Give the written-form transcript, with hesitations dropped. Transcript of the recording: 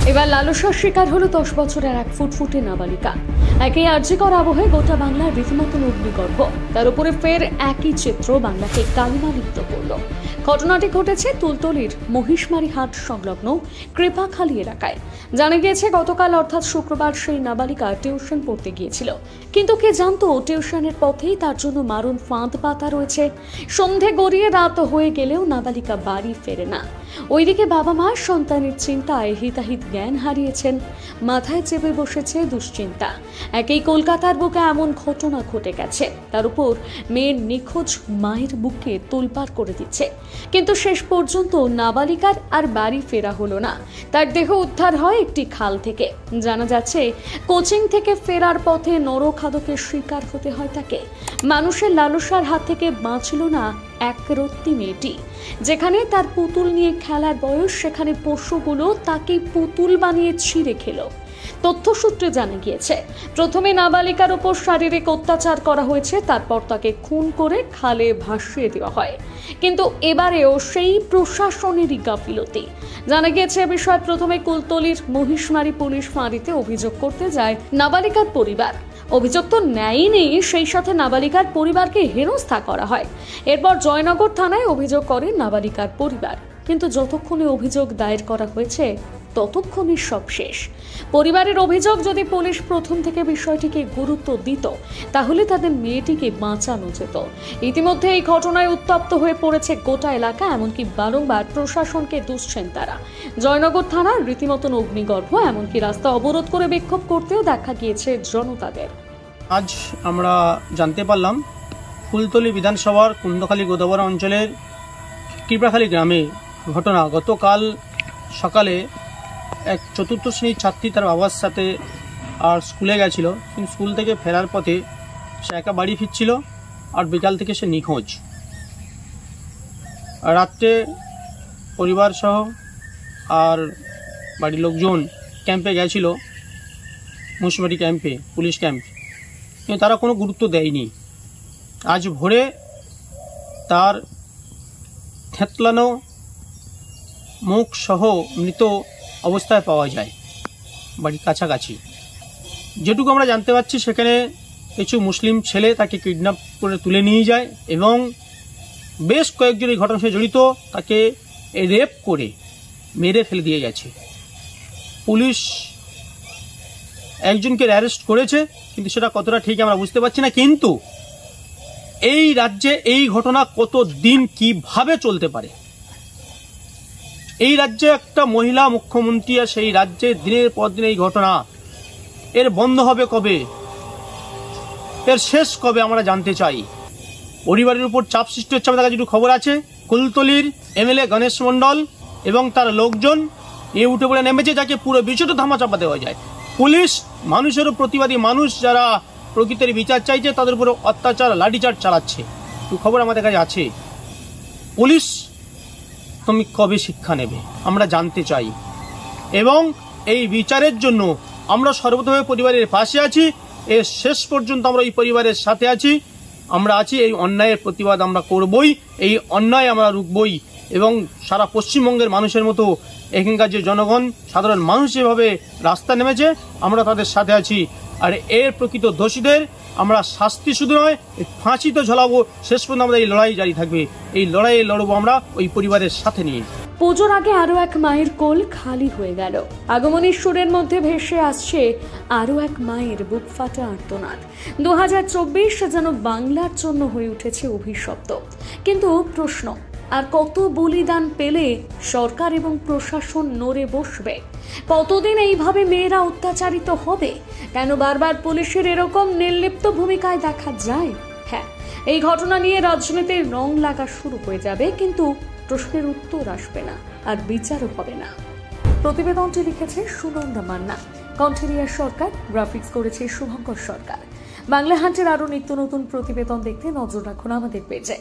এবার লালসার শিকার হলো 10 বছরের এক ফুটফুটে নাবালিকা। একই আর্যিকর আবহে গোটা বাংলার রীতিমতন অগ্নিগর্ভ। তার উপরে ফের একই চিত্র বাংলাকে কালিমালিপ্ত করল। ঘটনাটি ঘটেছে তুলতলির মহিষমারি হাট সংলগ্ন কৃপাখালী এলাকায়। জানা গিয়েছে গতকাল অর্থাৎ শুক্রবার সেই নাবালিকা টিউশন পড়তে গিয়েছিল, কিন্তু কে জানতো টিউশনের পথেই তার জন্য মারণ ফাঁদ পাতা রয়েছে। সন্ধে গড়িয়ে রাত হয়ে গেলেও নাবালিকা বাড়ি ফেরে না। ওইদিকে বাবা মা সন্তানের চিন্তায় হিতাহিত জ্ঞান হারিয়েছেন, মাথায় চেপে বসেছে দুশ্চিন্তা। একই কলকাতার বুকে এমন ঘটনা ঘটে গেছে, তার উপর মেয়ের নিখোঁজ মায়ের বুকে তোলপাড় করে দিচ্ছে। কিন্তু শেষ পর্যন্ত নাবালিকার আর বাড়ি ফেরা হলো না। তার দেহ উদ্ধার হয় একটি খাল থেকে। জানা যাচ্ছে কোচিং থেকে ফেরার পথে নরখাদকের শিকার হতে হয় তাকে। মানুষের লালসার হাত থেকে বাঁচল না একরত্তি মেয়েটি। যেখানে তার পুতুল নিয়ে খেলার বয়স, সেখানে পশুগুলো তাকে পুতুল বানিয়ে ছিঁড়ে খেলো। তথ্যসূত্রে জানা গিয়েছে প্রথমে নাবালিকার উপর শারীরিক অত্যাচার করা হয়েছে, তারপর তাকে খুন করে খালে ভাসিয়ে দেওয়া হয়। কিন্তু এবারেও সেই প্রশাসনেরই গাফিলতি। জানা গিয়েছে বিষয় প্রথমে কুলতলির মহিষমারি পুলিশ ফাঁড়িতে অভিযোগ করতে যায় নাবালিকার পরিবার। অভিযোগ তো নেয়নি, সেই সাথে নাবালিকার পরিবারকে হেনস্থা করা হয়। এরপর জয়নগর থানায় অভিযোগ করে নাবালিকার পরিবার, কিন্তু যতক্ষণে অভিযোগ দায়ের করা হয়েছে ততক্ষণই সব শেষ। পরিবারের অভিযোগ, যদি পুলিশ প্রথম থেকে বিষয়টিকে গুরুত্ব দিত তাহলে তাদের মেয়েটিকে বাঁচানো যেত। ইতিমধ্যে এই ঘটনায় উত্তপ্ত হয়ে পড়েছে গোটা এলাকা, এমনকি বারংবার প্রশাসনকে দুষছেন তারা। জয়নগর থানার রীতিমতন অগ্নিগর্ভ, এমনকি রাস্তা অবরোধ করে বিক্ষোভ করতেও দেখা গিয়েছে জনতাদের। আজ আমরা জানতে পারলাম ফুলতলি বিধানসভার কুন্দখালী গোদাবরা অঞ্চলের কৃপাখালী গ্রামে ঘটনা। গতকাল সকালে এক চতুর্থ শ্রেণীর ছাত্রী তার বাবার সাথে আর স্কুলে গেছিল, কিন্তু স্কুল থেকে ফেরার পথে সে একা বাড়ি ফিরছিল আর বিকাল থেকে সে নিখোঁজ। রাত্রে পরিবার সহ আর বাড়ির লোকজন ক্যাম্পে গেছিল, মুন্সিপালিটি ক্যাম্পে, পুলিশ ক্যাম্প, কিন্তু তারা কোনো গুরুত্ব দেয়নি। আজ ভোরে তার থেতলানো মুখ সহ মৃত অবস্থায় পাওয়া যায় বাড়ির কাছাকাছি। যেটুকু আমরা জানতে পারছি, সেখানে কিছু মুসলিম ছেলে তাকে কিডন্যাপ করে তুলে নিয়ে যায় এবং বেশ কয়েকজন এই ঘটনার সাথে জড়িত তাকে রেপ করে মেরে ফেলে দিয়ে গেছে। পুলিশ একজনকে অ্যারেস্ট করেছে, কিন্তু সেটা কতটা ঠিক আমরা বুঝতে পারছি না। কিন্তু এই রাজ্যে এই ঘটনা কত দিন কিভাবে চলতে পারে? এই রাজ্যে একটা মহিলা মুখ্যমন্ত্রী, আর সেই রাজ্যে দিনের পর দিন এই ঘটনা, এর বন্ধ হবে কবে? এর শেষ কবে আমরা জানতে চাই। পরিবারের উপর চাপ সৃষ্টি হচ্ছে। আমাদের কাছে একটু খবর আছে, কুলতলির এমএলএ গণেশ মণ্ডল এবং তার লোকজন এ উঠে পড়ে নেমেছে, যাকে পুরো বিষয়টা ধামাচাপা দেওয়া যায়। পুলিশ মানুষেরও প্রতিবাদী, মানুষ যারা প্রকৃতির বিচার চাইছে তাদের উপরে অত্যাচার, লাঠিচার্জ চালাচ্ছে। একটু খবর আমাদের কাছে আছে। পুলিশ তুমি কবে শিক্ষা নেবে আমরা জানতে চাই, এবং এই বিচারের জন্য আমরা সর্বতভাবে পরিবারের পাশে আছি। এর শেষ পর্যন্ত আমরা এই পরিবারের সাথে আছি, আমরা আছি। এই অন্যায়ের প্রতিবাদ আমরা করবই, এই অন্যায় আমরা রুখবই, এবং সারা পশ্চিমবঙ্গের মানুষের মতো এখানকার যে জনগণ, সাধারণ মানুষ যেভাবে রাস্তা নেমেছে, আমরা তাদের সাথে আছি। আর এর প্রকৃত দোষীদের আমরা শাস্তি শুধু নয়, ফাঁসি তো ঝোলাবো। শেষ পর্যন্ত আমাদের এই লড়াই জারি থাকবে। এই লড়াইয়ে লড়বো আমরা ওই পরিবারের সাথে নিয়ে। পুজোর আগে আরো এক মায়ের কোল খালি হয়ে গেল। আগমনের সুরের মধ্যে ভেসে আসছে আরো এক মায়ের বুক ফাটা আর্তনাদ। 2024 যেন বাংলার জন্য হয়ে উঠেছে অভিশপ্ত। কিন্তু প্রশ্ন, আর কত বলিদান পেলে সরকার এবং প্রশাসন নড়ে বসবে? কতদিন এইভাবে মেয়েরা অত্যাচারিত হবে? কেন বারবার পুলিশের এরকম নির্লিপ্ত ভূমিকায় দেখা যায়? হ্যাঁ, এই ঘটনা নিয়ে রাজনীতির রং লাগা শুরু হয়ে যাবে, কিন্তু প্রশ্নের উত্তর আসবে না, আর বিচারও হবে না। প্রতিবেদনটি লিখেছে সুনন্দা মান্না, কণ্ঠেরিয়া সরকার, গ্রাফিক্স করেছে শুভঙ্কর সরকার। বাংলা হান্টের আরো নিত্য নতুন প্রতিবেদন দেখতে নজর রাখুন আমাদের পেজে।